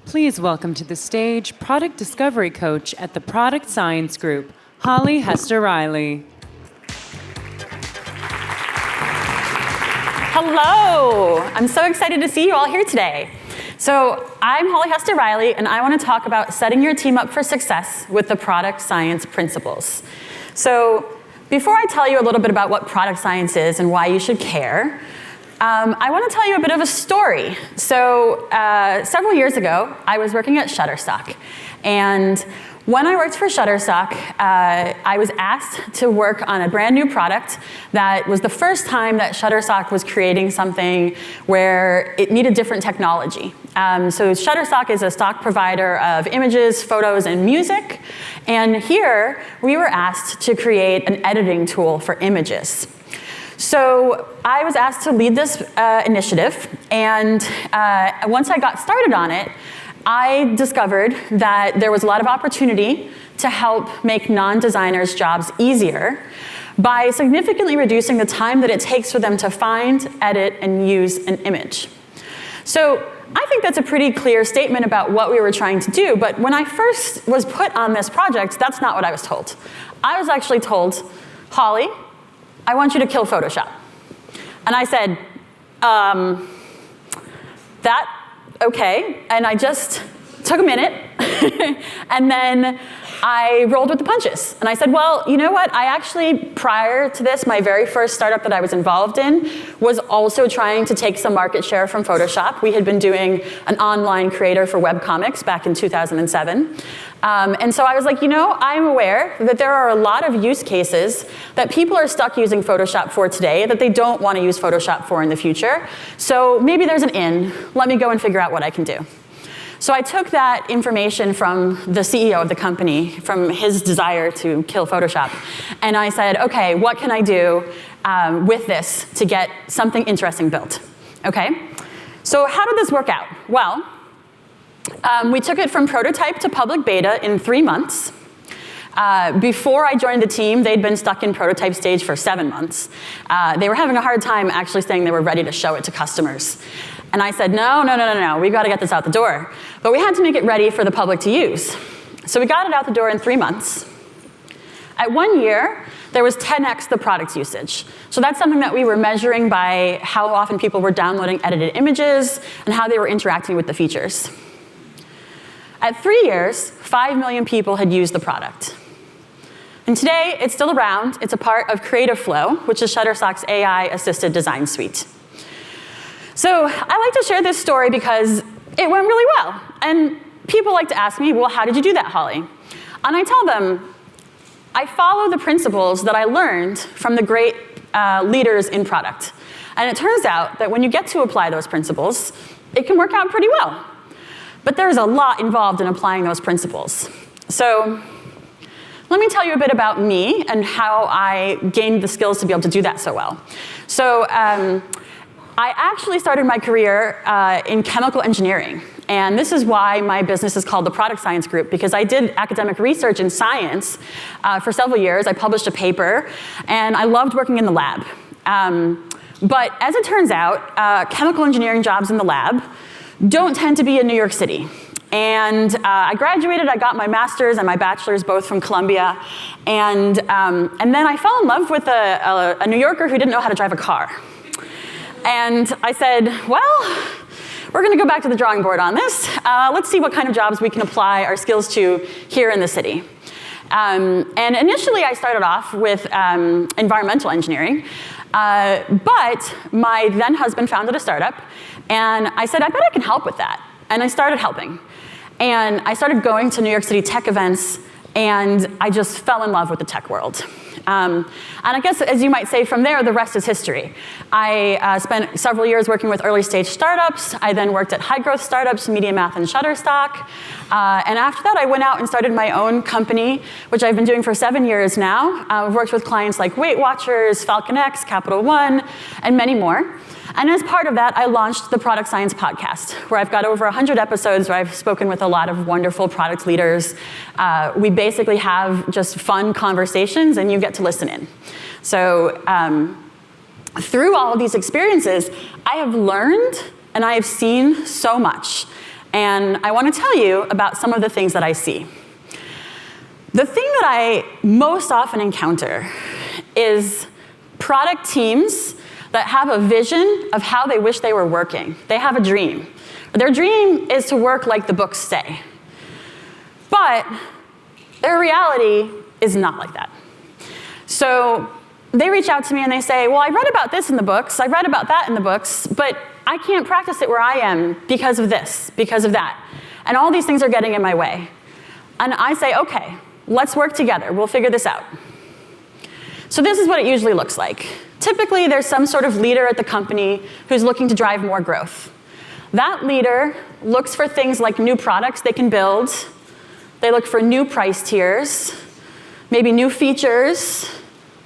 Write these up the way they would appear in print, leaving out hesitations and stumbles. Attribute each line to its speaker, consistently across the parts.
Speaker 1: Please welcome to the stage Product Discovery Coach at the Product Science Group, Holly Hester-Reilly.
Speaker 2: Hello! I'm so excited to see you all here today. So I'm Holly Hester-Reilly, and I want to talk about setting your team up for success with the product science principles. So before I tell you a little bit about what product science is and why you should care, I want to tell you a bit of a story. So several years ago, I was working at Shutterstock. And when I worked for Shutterstock, I was asked to work on a brand new product that was the first time that Shutterstock was creating something where it needed different technology. So Shutterstock is a stock provider of images, photos, and music. And here, we were asked to create an editing tool for images. So I was asked to lead this initiative, and once I got started on it, I discovered that there was a lot of opportunity to help make non-designers' jobs easier by significantly reducing the time that it takes for them to find, edit, and use an image. So I think that's a pretty clear statement about what we were trying to do, but when I first was put on this project, that's not what I was told. I was actually told, Holly, I want you to kill Photoshop. And I said, okay. And I just took a minute, and then I rolled with the punches. And I said, well, you know what? I actually, prior to this, my very first startup that I was involved in was also trying to take some market share from Photoshop. We had been doing an online creator for webcomics back in 2007. And so I was like, you know, I'm aware that there are a lot of use cases that people are stuck using Photoshop for today that they don't want to use Photoshop for in the future. So maybe there's an in. Let me go and figure out what I can do. So I took that information from the CEO of the company, from his desire to kill Photoshop, and I said, okay, what can I do with this to get something interesting built? Okay, so how did this work out? Well, we took it from prototype to public beta in 3 months. Before I joined the team, they'd been stuck in prototype stage for 7 months. They were having a hard time actually saying they were ready to show it to customers. And I said, no, we've got to get this out the door. But we had to make it ready for the public to use. So we got it out the door in 3 months. At 1 year, there was 10x the product usage. So that's something that we were measuring by how often people were downloading edited images and how they were interacting with the features. At 3 years, 5 million people had used the product. And today, it's still around. It's a part of Creative Flow, which is Shutterstock's AI-assisted design suite. So I like to share this story because it went really well. And people like to ask me, well, how did you do that, Holly? And I tell them, I follow the principles that I learned from the great leaders in product. And it turns out that when you get to apply those principles, it can work out pretty well. But there's a lot involved in applying those principles. So let me tell you a bit about me and how I gained the skills to be able to do that so well. So I actually started my career in chemical engineering. And this is why my business is called the Product Science Group, because I did academic research in science for several years. I published a paper, and I loved working in the lab. But as it turns out, chemical engineering jobs in the lab don't tend to be in New York City. And I graduated, I got my master's and my bachelor's both from Columbia. And then I fell in love with a New Yorker who didn't know how to drive a car. And I said, well, we're going to go back to the drawing board on this. Let's see what kind of jobs we can apply our skills to here in the city. And initially, I started off with environmental engineering. But my then husband founded a startup. And I said, I bet I can help with that. And I started helping. And I started going to New York City tech events. And I just fell in love with the tech world. And I guess, as you might say, from there, the rest is history. I spent several years working with early stage startups. I then worked at high growth startups, MediaMath and Shutterstock. And after that, I went out and started my own company, which I've been doing for 7 years now. I've worked with clients like Weight Watchers, Falcon X, Capital One, and many more. And as part of that, I launched the Product Science Podcast, where I've got over 100 episodes where I've spoken with a lot of wonderful product leaders. We basically have just fun conversations, and you get to listen in. So through all of these experiences, I have learned and I have seen so much. and I want to tell you about some of the things that I see. The thing that I most often encounter is product teams that have a vision of how they wish they were working. They have a dream. Their dream is to work like the books say. But their reality is not like that. So they reach out to me and they say, well, I read about this in the books, I read about that in the books, but I can't practice it where I am because of this, because of that. And all these things are getting in my way. And I say, okay, let's work together. We'll figure this out. So this is what it usually looks like. Typically, there's some sort of leader at the company who's looking to drive more growth. That leader looks for things like new products they can build. They look for new price tiers, maybe new features,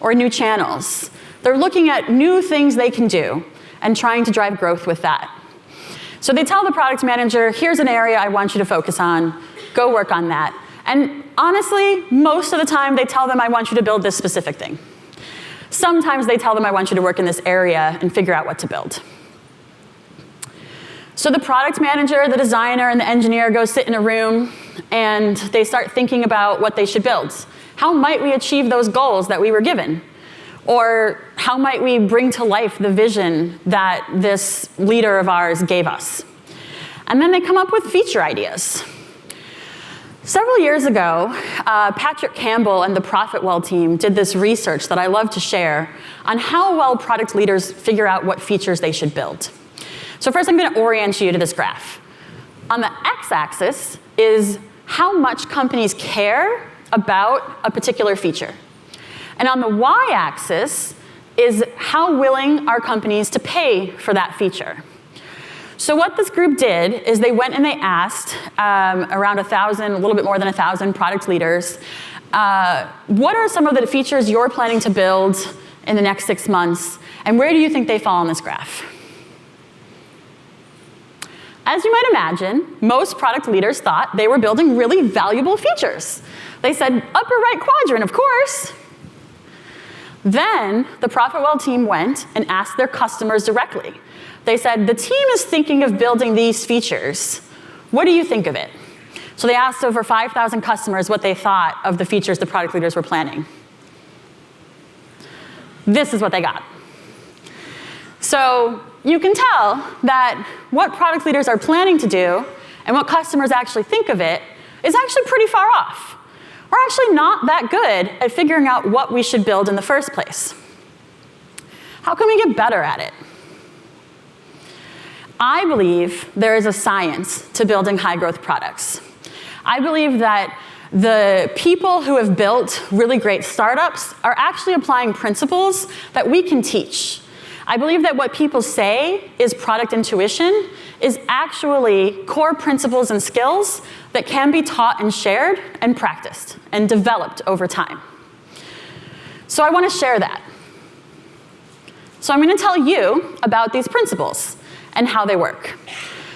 Speaker 2: or new channels. They're looking at new things they can do and trying to drive growth with that. So they tell the product manager, here's an area I want you to focus on. Go work on that. And honestly, most of the time they tell them, I want you to build this specific thing. Sometimes they tell them, I want you to work in this area and figure out what to build. So the product manager, the designer, and the engineer go sit in a room and they start thinking about what they should build. How might we achieve those goals that we were given? Or how might we bring to life the vision that this leader of ours gave us? And then they come up with feature ideas. Several years ago, Patrick Campbell and the ProfitWell team did this research that I love to share on how well product leaders figure out what features they should build. So first, I'm going to orient you to this graph. On the x-axis is how much companies care about a particular feature. And on the y-axis is how willing are companies to pay for that feature. So what this group did is they went and they asked around 1,000, a little bit more than 1,000 product leaders, what are some of the features you're planning to build in the next 6 months, and where do you think they fall on this graph? As you might imagine, most product leaders thought they were building really valuable features. They said, upper right quadrant, of course. Then the ProfitWell team went and asked their customers directly. They said, the team is thinking of building these features. What do you think of it? So they asked over 5,000 customers what they thought of the features the product leaders were planning. This is what they got. So you can tell that what product leaders are planning to do and what customers actually think of it is actually pretty far off. We're actually not that good at figuring out what we should build in the first place. How can we get better at it? I believe there is a science to building high-growth products. I believe that the people who have built really great startups are actually applying principles that we can teach. I believe that what people say is product intuition is actually core principles and skills that can be taught and shared and practiced and developed over time. So I want to share that. So I'm going to tell you about these principles and how they work.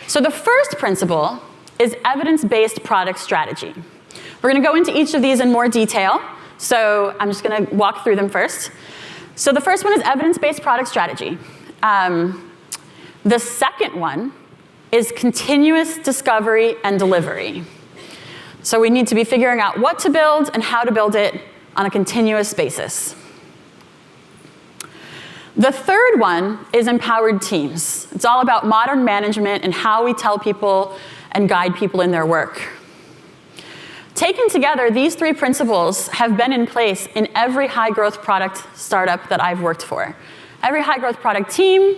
Speaker 2: So the first principle is evidence-based product strategy. We're going to go into each of these in more detail, so I'm just going to walk through them first. So the first one is evidence-based product strategy. The second one is continuous discovery and delivery. So we need to be figuring out what to build and how to build it on a continuous basis. The third one is empowered teams. It's all about modern management and how we tell people and guide people in their work. Taken together, these three principles have been in place in every high-growth product startup that I've worked for. Every high-growth product team,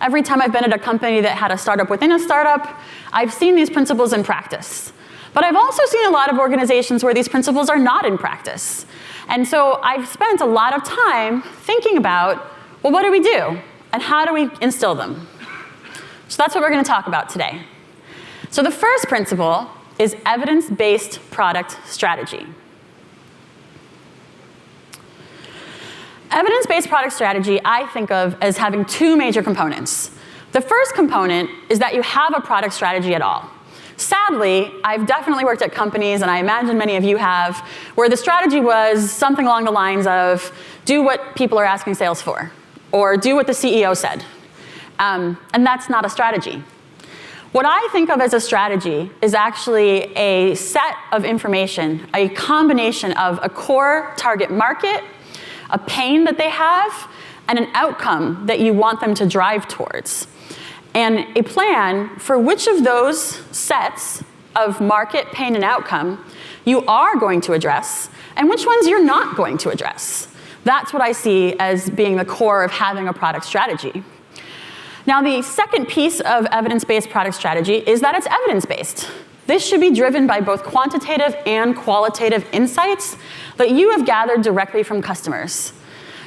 Speaker 2: every time I've been at a company that had a startup within a startup, I've seen these principles in practice. But I've also seen a lot of organizations where these principles are not in practice. And so I've spent a lot of time thinking about, well, what do we do? And how do we instill them? So that's what we're going to talk about today. So the first principle is evidence-based product strategy. Evidence-based product strategy I think of as having two major components. The first component is that you have a product strategy at all. Sadly, I've definitely worked at companies, and I imagine many of you have, where the strategy was something along the lines of, do what people are asking sales for, or do what the CEO said. And that's not a strategy. What I think of as a strategy is actually a set of information, a combination of a core target market, a pain that they have, and an outcome that you want them to drive towards. And a plan for which of those sets of market, pain, and outcome you are going to address, and which ones you're not going to address. That's what I see as being the core of having a product strategy. Now, the second piece of evidence-based product strategy is that it's evidence-based. This should be driven by both quantitative and qualitative insights that you have gathered directly from customers.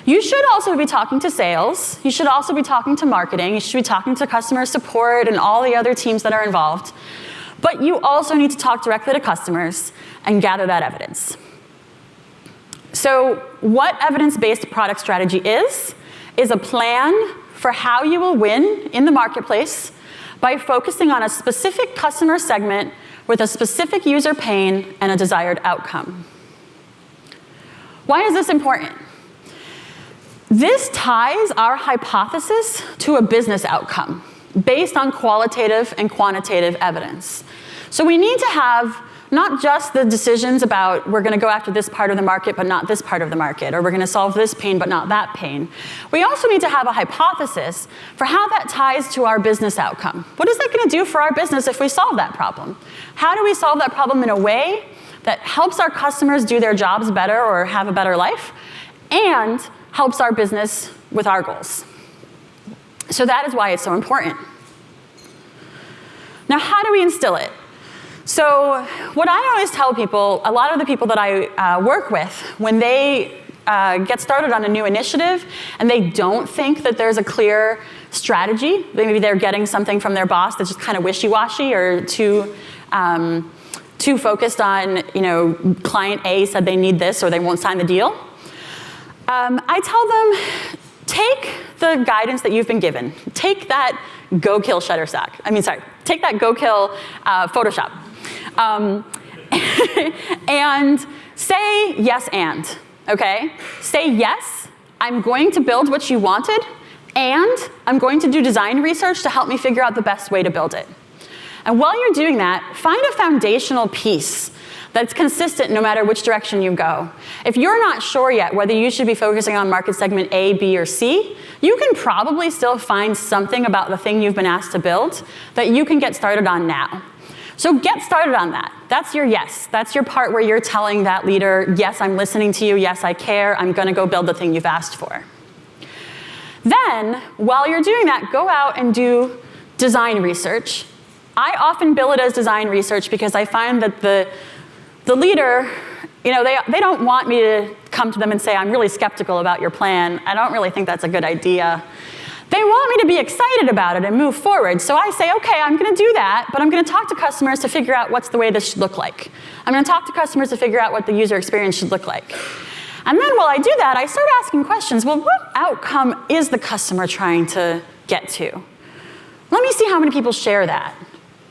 Speaker 2: You should also be talking to sales. You should also be talking to marketing. You should be talking to customer support and all the other teams that are involved. But you also need to talk directly to customers and gather that evidence. So what evidence-based product strategy is a plan for how you will win in the marketplace by focusing on a specific customer segment with a specific user pain and a desired outcome. Why is this important? This ties our hypothesis to a business outcome based on qualitative and quantitative evidence. So we need to have not just the decisions about we're going to go after this part of the market but not this part of the market, or we're going to solve this pain but not that pain. We also need to have a hypothesis for how that ties to our business outcome. What is that going to do for our business if we solve that problem? How do we solve that problem in a way that helps our customers do their jobs better or have a better life, and helps our business with our goals? So that is why it's so important. Now, how do we instill it? So what I always tell people, a lot of the people that I work with, when they get started on a new initiative and they don't think that there's a clear strategy, maybe they're getting something from their boss that's just kind of wishy-washy or too focused on, client A said they need this or they won't sign the deal. I tell them, take the guidance that you've been given. Take that go kill Shutterstock. Take that go kill Photoshop. And say yes and, okay? Say yes, I'm going to build what you wanted, and I'm going to do design research to help me figure out the best way to build it. And while you're doing that, find a foundational piece that's consistent no matter which direction you go. If you're not sure yet whether you should be focusing on market segment A, B, or C, you can probably still find something about the thing you've been asked to build that you can get started on now. So get started on that. That's your yes. That's your part where you're telling that leader, yes, I'm listening to you, yes, I care, I'm gonna go build the thing you've asked for. Then, while you're doing that, go out and do design research. I often bill it as design research because I find that the leader, they don't want me to come to them and say, I'm really skeptical about your plan. I don't really think that's a good idea. They want me to be excited about it and move forward. So I say, okay, I'm going to do that, but I'm going to talk to customers to figure out what's the way this should look like. I'm going to talk to customers to figure out what the user experience should look like. And then while I do that, I start asking questions. Well, what outcome is the customer trying to get to? Let me see how many people share that.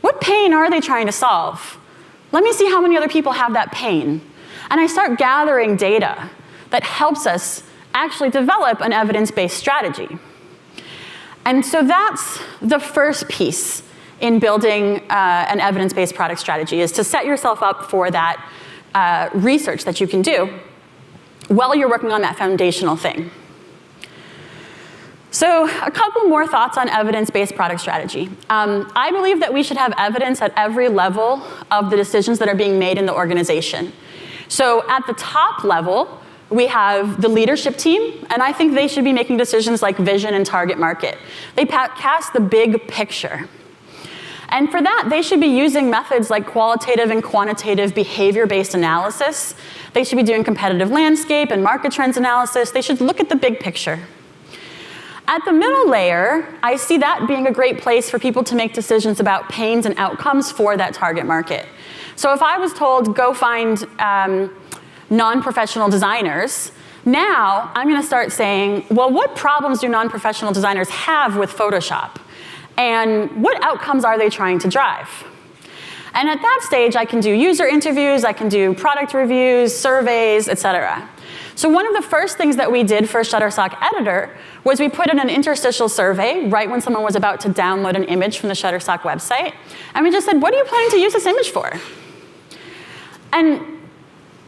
Speaker 2: What pain are they trying to solve? Let me see how many other people have that pain. And I start gathering data that helps us actually develop an evidence-based strategy. And so that's the first piece in building an evidence-based product strategy, is to set yourself up for that research that you can do while you're working on that foundational thing. So a couple more thoughts on evidence-based product strategy. I believe that we should have evidence at every level of the decisions that are being made in the organization. So at the top level, we have the leadership team, and I think they should be making decisions like vision and target market. They cast the big picture. And for that, they should be using methods like qualitative and quantitative behavior-based analysis. They should be doing competitive landscape and market trends analysis. They should look at the big picture. At the middle layer, I see that being a great place for people to make decisions about pains and outcomes for that target market. So if I was told, go find non-professional designers, now I'm going to start saying, well, what problems do non-professional designers have with Photoshop? And what outcomes are they trying to drive? And at that stage, I can do user interviews, I can do product reviews, surveys, et cetera. So one of the first things that we did for Shutterstock Editor was we put in an interstitial survey right when someone was about to download an image from the Shutterstock website. And we just said, what are you planning to use this image for? And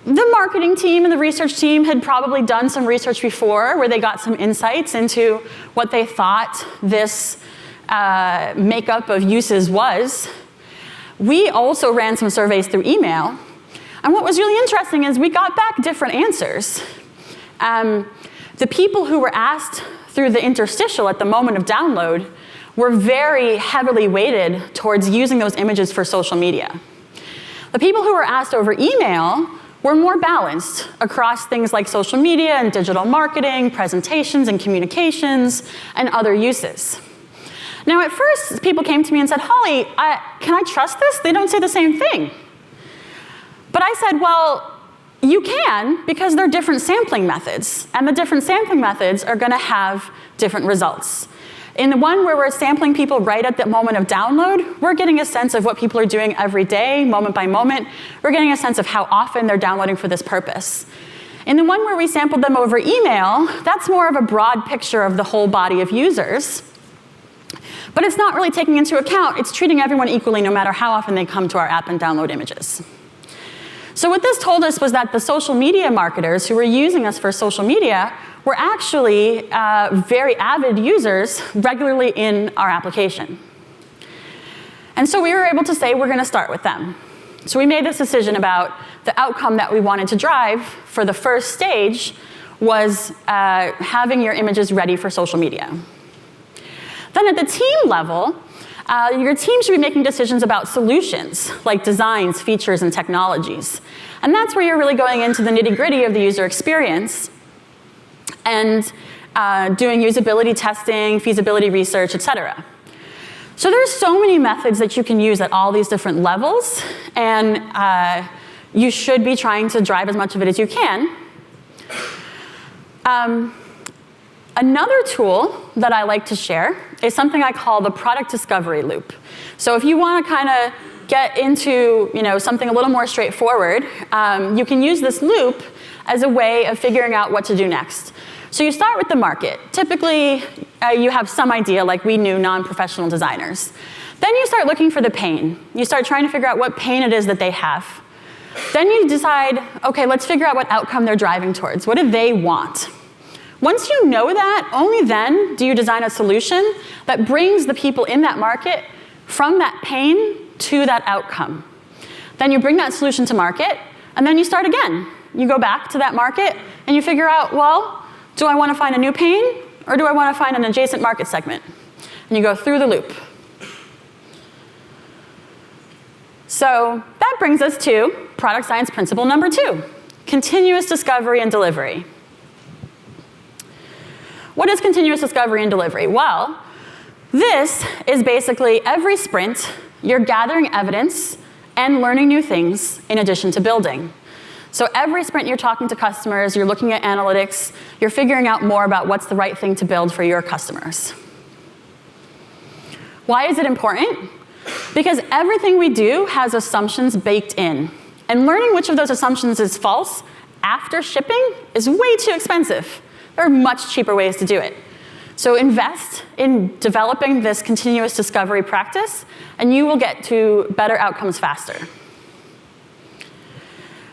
Speaker 2: the marketing team and the research team had probably done some research before where they got some insights into what they thought this makeup of uses was. We also ran some surveys through email. And what was really interesting is we got back different answers. The people who were asked through the interstitial at the moment of download were very heavily weighted towards using those images for social media. The people who were asked over email were more balanced across things like social media and digital marketing, presentations and communications, and other uses. Now, at first, people came to me and said, Holly, can I trust this? They don't say the same thing. But I said, well, you can, because they're different sampling methods, and the different sampling methods are going to have different results. In the one where we're sampling people right at the moment of download, we're getting a sense of what people are doing every day, moment by moment. We're getting a sense of how often they're downloading for this purpose. In the one where we sampled them over email, that's more of a broad picture of the whole body of users. But it's not really taking into account, it's treating everyone equally no matter how often they come to our app and download images. So what this told us was that the social media marketers who were using us for social media were actually very avid users regularly in our application. And so we were able to say we're going to start with them. So we made this decision about the outcome that we wanted to drive for the first stage was having your images ready for social media. Then at the team level, your team should be making decisions about solutions, like designs, features, and technologies. And that's where you're really going into the nitty-gritty of the user experience and doing usability testing, feasibility research, et cetera. So there's so many methods that you can use at all these different levels, and you should be trying to drive as much of it as you can. Another tool that I like to share is something I call the product discovery loop. So if you want to kind of get into something a little more straightforward, you can use this loop as a way of figuring out what to do next. So you start with the market. Typically, you have some idea, like we knew non-professional designers. Then you start looking for the pain. You start trying to figure out what pain it is that they have. Then you decide, okay, let's figure out what outcome they're driving towards. What do they want? Once you know that, only then do you design a solution that brings the people in that market from that pain to that outcome. Then you bring that solution to market, and then you start again. You go back to that market, and you figure out, well, do I want to find a new pain, or do I want to find an adjacent market segment? And you go through the loop. So that brings us to product science principle number 2, continuous discovery and delivery. What is continuous discovery and delivery? Well, this is basically every sprint, you're gathering evidence and learning new things in addition to building. So every sprint you're talking to customers, you're looking at analytics, you're figuring out more about what's the right thing to build for your customers. Why is it important? Because everything we do has assumptions baked in. And learning which of those assumptions is false after shipping is way too expensive. There are much cheaper ways to do it. So invest in developing this continuous discovery practice, and you will get to better outcomes faster.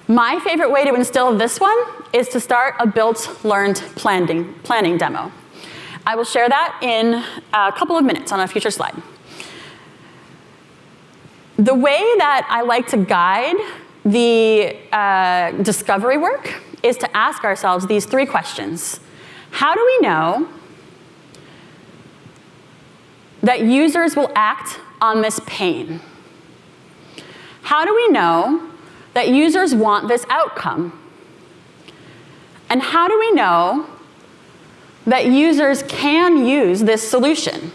Speaker 2: My favorite way to instill this one is to start a built, learned planning demo. I will share that in a couple of minutes on a future slide. The way that I like to guide the discovery work is to ask ourselves these 3 questions. How do we know that users will act on this pain? How do we know that users want this outcome? And how do we know that users can use this solution?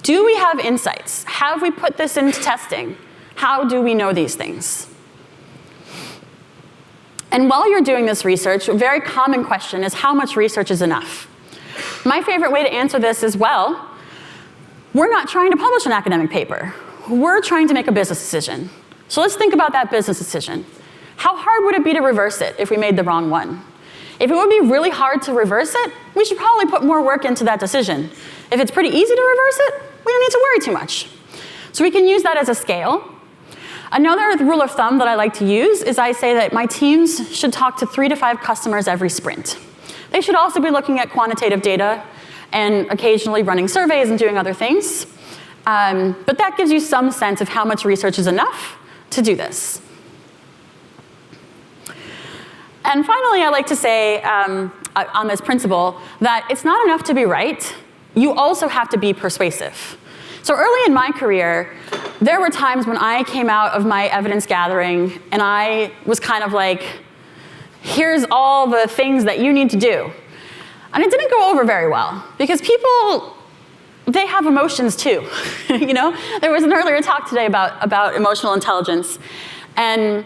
Speaker 2: Do we have insights? Have we put this into testing? How do we know these things? And while you're doing this research, a very common question is how much research is enough? My favorite way to answer this is, well, we're not trying to publish an academic paper. We're trying to make a business decision. So let's think about that business decision. How hard would it be to reverse it if we made the wrong one? If it would be really hard to reverse it, we should probably put more work into that decision. If it's pretty easy to reverse it, we don't need to worry too much. So we can use that as a scale. Another rule of thumb that I like to use is I say that my teams should talk to 3 to 5 customers every sprint. They should also be looking at quantitative data and occasionally running surveys and doing other things. But that gives you some sense of how much research is enough to do this. And finally, I like to say on this principle that it's not enough to be right. You also have to be persuasive. So early in my career, there were times when I came out of my evidence gathering and I was kind of like, here's all the things that you need to do. And it didn't go over very well because people, they have emotions too. You know, there was an earlier talk today about emotional intelligence. And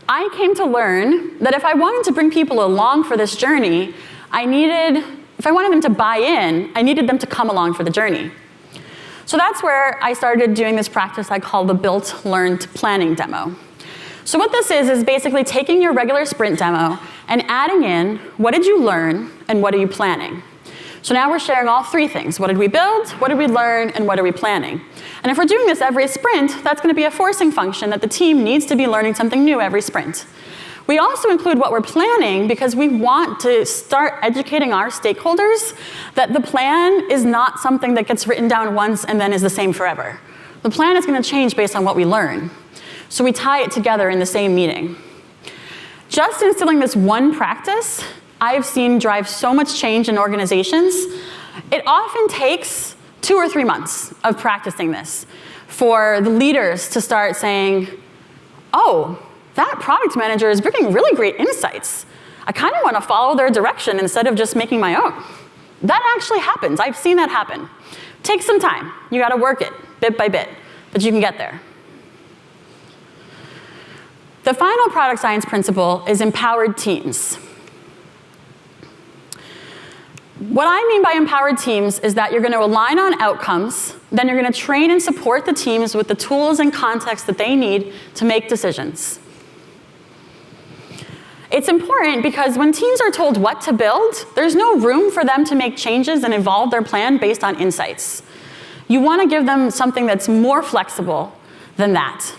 Speaker 2: I came to learn that if I wanted to bring people along for this journey, if I wanted them to buy in, I needed them to come along for the journey. So that's where I started doing this practice I call the built, learned, planning demo. So what this is basically taking your regular sprint demo and adding in what did you learn and what are you planning. So now we're sharing all 3 things. What did we build, what did we learn, and what are we planning? And if we're doing this every sprint, that's going to be a forcing function that the team needs to be learning something new every sprint. We also include what we're planning because we want to start educating our stakeholders that the plan is not something that gets written down once and then is the same forever. The plan is going to change based on what we learn. So we tie it together in the same meeting. Just instilling this one practice, I've seen drive so much change in organizations. It often takes 2 or 3 months of practicing this for the leaders to start saying, oh, that product manager is bringing really great insights. I kind of want to follow their direction instead of just making my own. That actually happens. I've seen that happen. It takes some time. You got to work it bit by bit, but you can get there. The final product science principle is empowered teams. What I mean by empowered teams is that you're going to align on outcomes, then you're going to train and support the teams with the tools and context that they need to make decisions. It's important because when teams are told what to build, there's no room for them to make changes and evolve their plan based on insights. You want to give them something that's more flexible than that.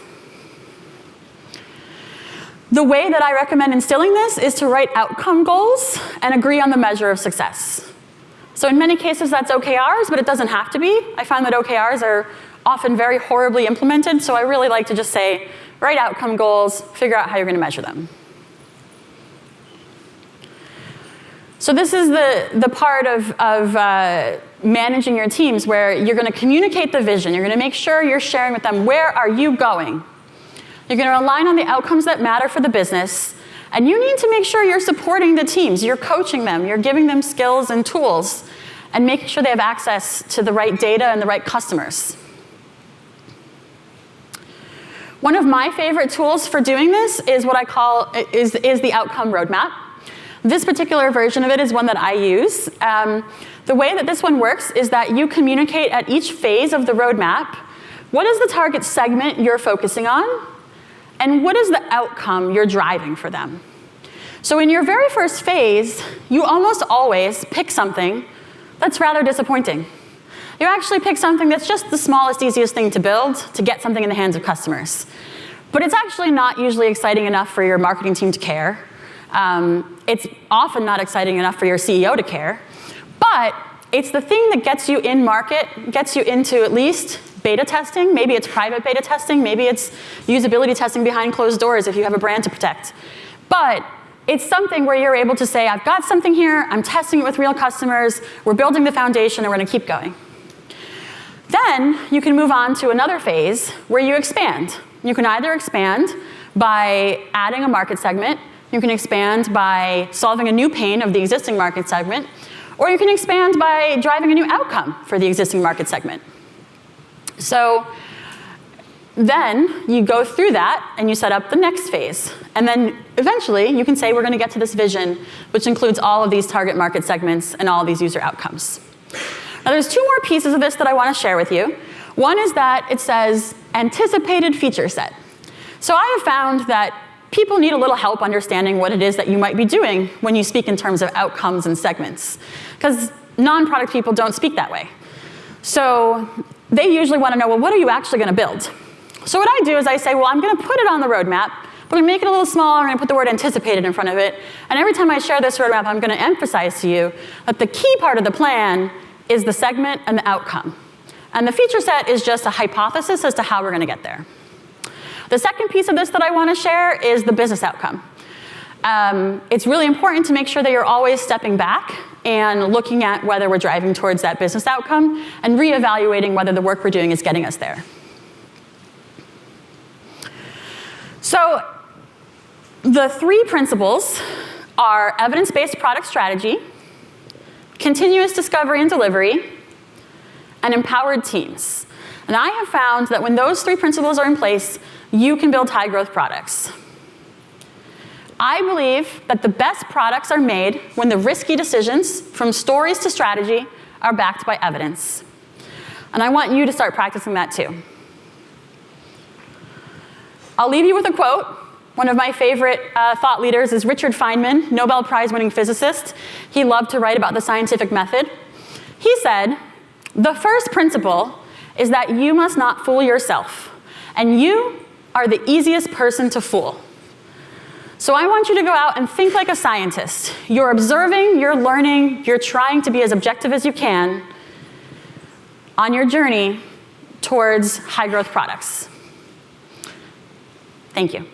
Speaker 2: The way that I recommend instilling this is to write outcome goals and agree on the measure of success. So in many cases, that's OKRs, but it doesn't have to be. I find that OKRs are often very horribly implemented, so I really like to just say, write outcome goals, figure out how you're going to measure them. So this is the part of managing your teams where you're going to communicate the vision. You're going to make sure you're sharing with them, where are you going? You're going to align on the outcomes that matter for the business. And you need to make sure you're supporting the teams. You're coaching them. You're giving them skills and tools and making sure they have access to the right data and the right customers. One of my favorite tools for doing this is what I call is the outcome roadmap. This particular version of it is one that I use. The way that this one works is that you communicate at each phase of the roadmap, what is the target segment you're focusing on, and what is the outcome you're driving for them. So in your very first phase, you almost always pick something that's rather disappointing. You actually pick something that's just the smallest, easiest thing to build to get something in the hands of customers. But it's actually not usually exciting enough for your marketing team to care. It's often not exciting enough for your CEO to care, but it's the thing that gets you in market, gets you into at least beta testing. Maybe it's private beta testing, maybe it's usability testing behind closed doors if you have a brand to protect. But it's something where you're able to say, I've got something here, I'm testing it with real customers, we're building the foundation, and we're going to keep going. Then you can move on to another phase where you expand. You can either expand by adding a market segment, you can expand by solving a new pain of the existing market segment, or you can expand by driving a new outcome for the existing market segment. So then you go through that and you set up the next phase. And then eventually you can say we're going to get to this vision, which includes all of these target market segments and all of these user outcomes. Now there's 2 more pieces of this that I want to share with you. One is that it says anticipated feature set. So I have found that people need a little help understanding what it is that you might be doing when you speak in terms of outcomes and segments, because non-product people don't speak that way. So they usually want to know, well, what are you actually going to build? So what I do is I say, well, I'm going to put it on the roadmap, but I'm going to make it a little smaller, I'm going to put the word anticipated in front of it, and every time I share this roadmap, I'm going to emphasize to you that the key part of the plan is the segment and the outcome. And the feature set is just a hypothesis as to how we're going to get there. The second piece of this that I want to share is the business outcome. It's really important to make sure that you're always stepping back and looking at whether we're driving towards that business outcome and reevaluating whether the work we're doing is getting us there. So the three principles are evidence-based product strategy, continuous discovery and delivery, and empowered teams. And I have found that when those three principles are in place, you can build high-growth products. I believe that the best products are made when the risky decisions, from stories to strategy, are backed by evidence. And I want you to start practicing that too. I'll leave you with a quote. One of my favorite thought leaders is Richard Feynman, Nobel Prize-winning physicist. He loved to write about the scientific method. He said, "The first principle is that you must not fool yourself, and you are the easiest person to fool." So I want you to go out and think like a scientist. You're observing, you're learning, you're trying to be as objective as you can on your journey towards high-growth products. Thank you.